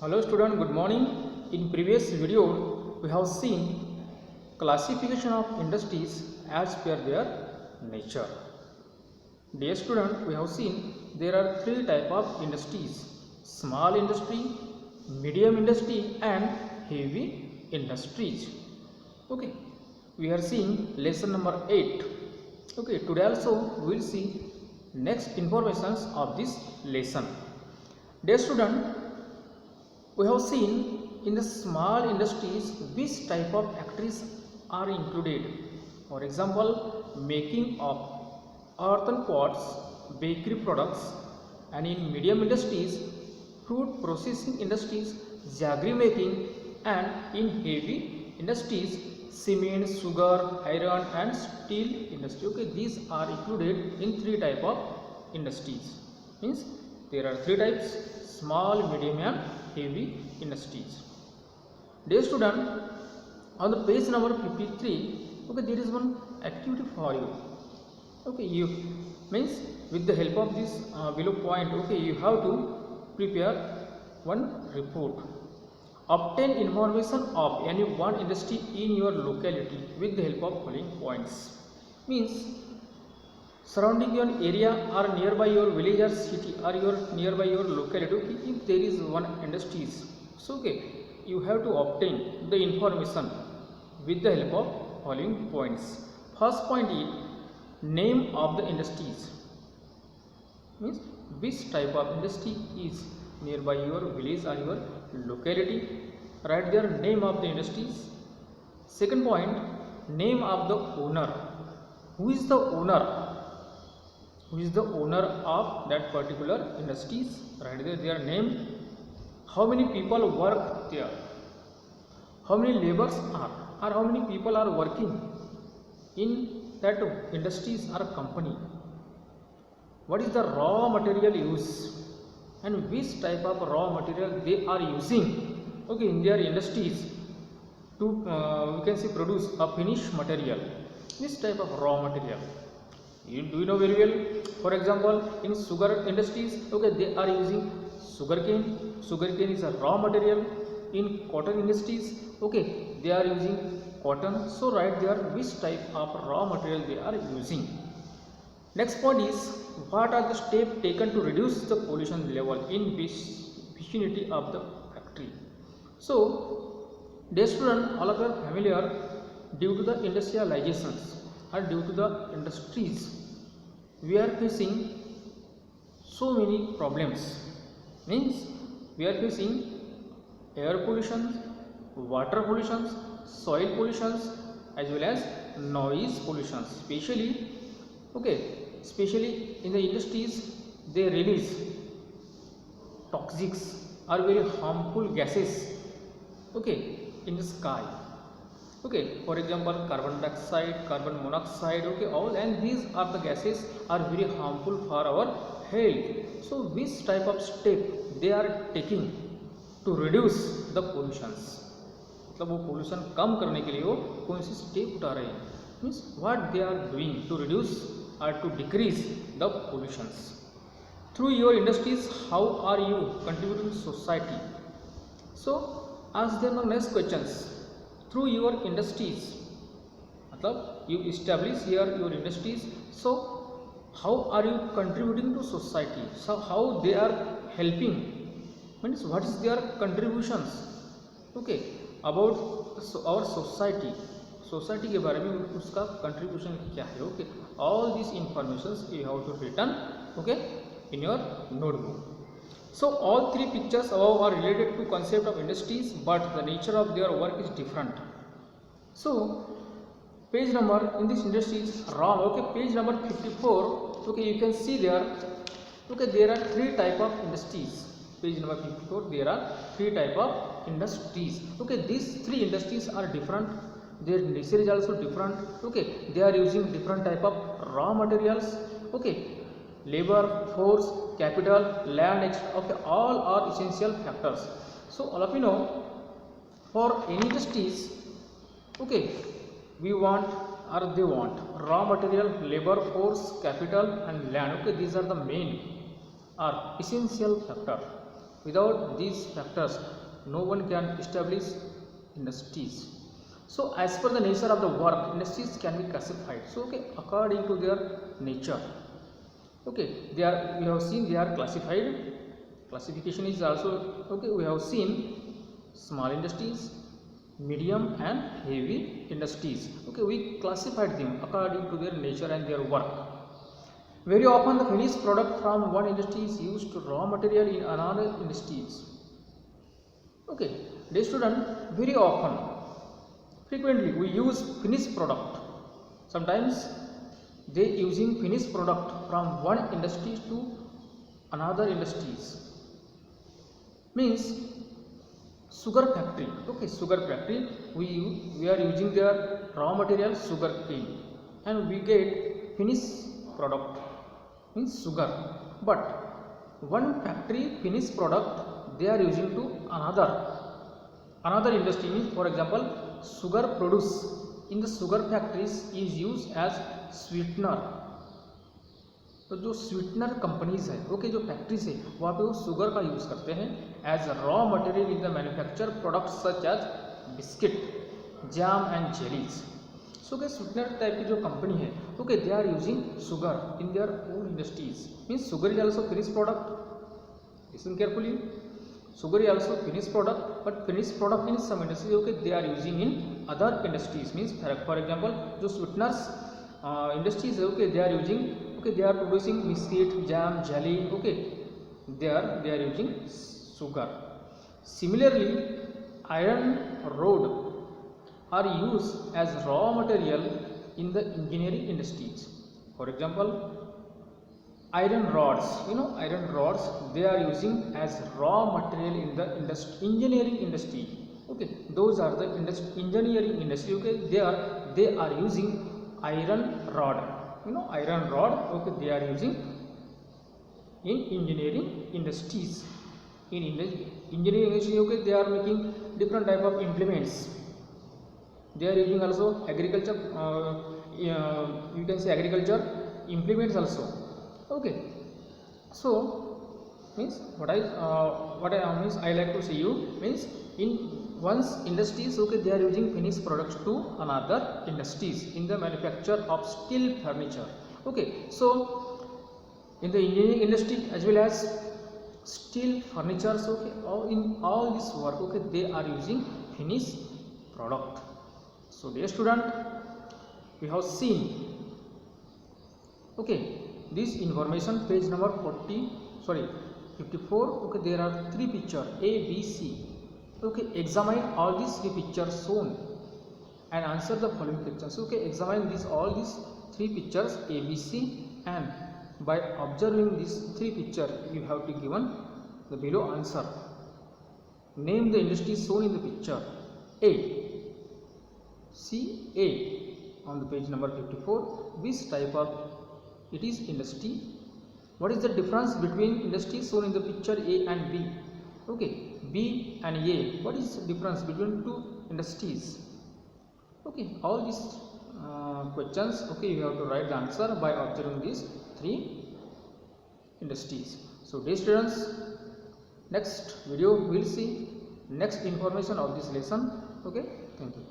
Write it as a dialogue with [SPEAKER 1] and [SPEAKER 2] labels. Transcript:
[SPEAKER 1] Hello student, good morning. In previous video we have seen classification of industries as per their nature. Dear student, we have seen there are three type of industries: small industry, medium industry and heavy industries. Okay, we are seeing lesson number 8. Okay, today also we will see next informations of this lesson. Dear student, we have seen in the small industries which type of factories are included. For example, making of earthen pots, bakery products, and in medium industries, fruit processing industries, jaggery making, and in heavy industries, cement, sugar, iron, and steel industry. Okay, these are included in three type of industries. Means there are three types: small, medium, and heavy industries. Dear student, on the page number 53, okay, there is one activity for you. Okay, you means with the help of this below point, okay, you have to prepare one report. Obtain information of any one industry in your locality with the help of following points. Means surrounding your area or nearby your village or city or your nearby your locality, okay, if there is one industries, so okay, you have to obtain the information with the help of following points. First point is name of the industries. Means which type of industry is nearby your village or your locality, write their name of the industries. Second point, name of the owner. Who is the owner? Who is the owner of that particular industries? Write their name. How many people work there? How many laborers are, or how many people are working in that industries or company? What is the raw material use, and which type of raw material they are using, okay, in their industries to we can say produce a finished material. This type of raw material you know very well. For example, in sugar industries, okay, they are using sugarcane. Sugarcane is a raw material. In cotton industries, okay, they are using cotton. So write there which type of raw material they are using. Next point is what are the steps taken to reduce the pollution level in vicinity of the factory. So, dear student, all of you are familiar, due to the industrializations or due to the industries, we are facing so many problems. Means we are facing air pollution, water pollution, soil pollution, as well as noise pollution. Especially in the industries, they release toxics or very harmful gases, okay, in the sky. Okay, for example, carbon dioxide, carbon monoxide, okay, all, and these are the gases are very harmful for our health. So which type of step they are taking to reduce the pollutions? मतलब वो pollution कम करने के लिए वो कौन सी step उठा रहे हैं? Means what they are doing to reduce or to decrease the pollutions. Through your industries, how are you contributing to society? So ask them the next questions. Through your industries, मतलब you establish here your industries, so how are you contributing to society? So how they are helping, means what is their contributions, okay, about our society के बारे में उसका contribution क्या है, okay, all these informations you have to written, okay, in your notebook. So all three pictures above are related to concept of industries, but the nature of their work is different. So page number in this industry is wrong. Okay, page number 54. Okay, you can see there. Okay, there are three type of industries. Page number 54. There are three type of industries. Okay, these three industries are different. Their nature is also different. Okay, they are using different type of raw materials. Okay, labor, force, capital, land, etc. Okay, all are essential factors. So all of you know, for any industries, okay, we want or they want raw material, labor, force, capital and land. Okay, these are the main or essential factor. Without these factors, no one can establish industries. So as per the nature of the work, industries can be classified. So okay, according to their nature. Okay, they are, we have seen they are classified. Classification is also okay. We have seen small industries, medium and heavy industries. Okay, we classified them according to their nature and their work. Very often the finished product from one industry is used to raw material in another industries. Okay, dear student, very often, frequently we use finished product. Sometimes they using finished product from one industry to another industries. Means sugar factory. Okay, sugar factory, we are using their raw material sugar cane and we get finished product means sugar. But one factory finished product they are using to another industry. Means for example, sugar produce in the sugar factories is used as sweetener. तो जो sweetener companies है okay, जो factories है वहाँ पे वो sugar का use करते हैं as a raw material in the manufacture products such as biscuit, jam and jellies. So के स्वीटनर टाइप की जो कंपनी है okay, they are using sugar in their own industries. Means sugar is also finish product. Listen carefully, sugar is also finished product, but finished product in some industries okay they are using in other industries. Means for example जो sweeteners industries है okay, they are using okay, they are producing biscuit, jam, jelly. Okay, they are using sugar. Similarly, iron rod are used as raw material in the engineering industries. For example, iron rods, you know, iron rods they are using as raw material in the engineering industry. Okay, those are the engineering industry. Okay, they are using iron rod, you know, iron rod. Okay, they are using in engineering industries. In engineering industry okay, they are making different type of implements. They are using also agriculture, you can say agriculture implements also. Okay, so means what I means I like to say you means in one's industries okay, they are using finished products to another industries in the manufacture of steel furniture. Okay, so in the engineering industry as well as steel furnitures okay, in all this work okay, they are using finished product. So dear student, we have seen okay this information page number 54. Okay, there are three pictures A, B, C. Okay, examine all these three pictures shown and answer the following questions. Okay, examine all these three pictures A, B, C, and by observing these three pictures you have to given the below answer. Name the industry shown in the picture. A, C, A on the page number 54. Which type of it is industry? What is the difference between industries shown in the picture A and B? Okay, B and A, what is the difference between two industries? Okay, all these questions okay, you have to write the answer by observing these three industries. So dear students, next video we will see next information of this lesson. Okay, thank you.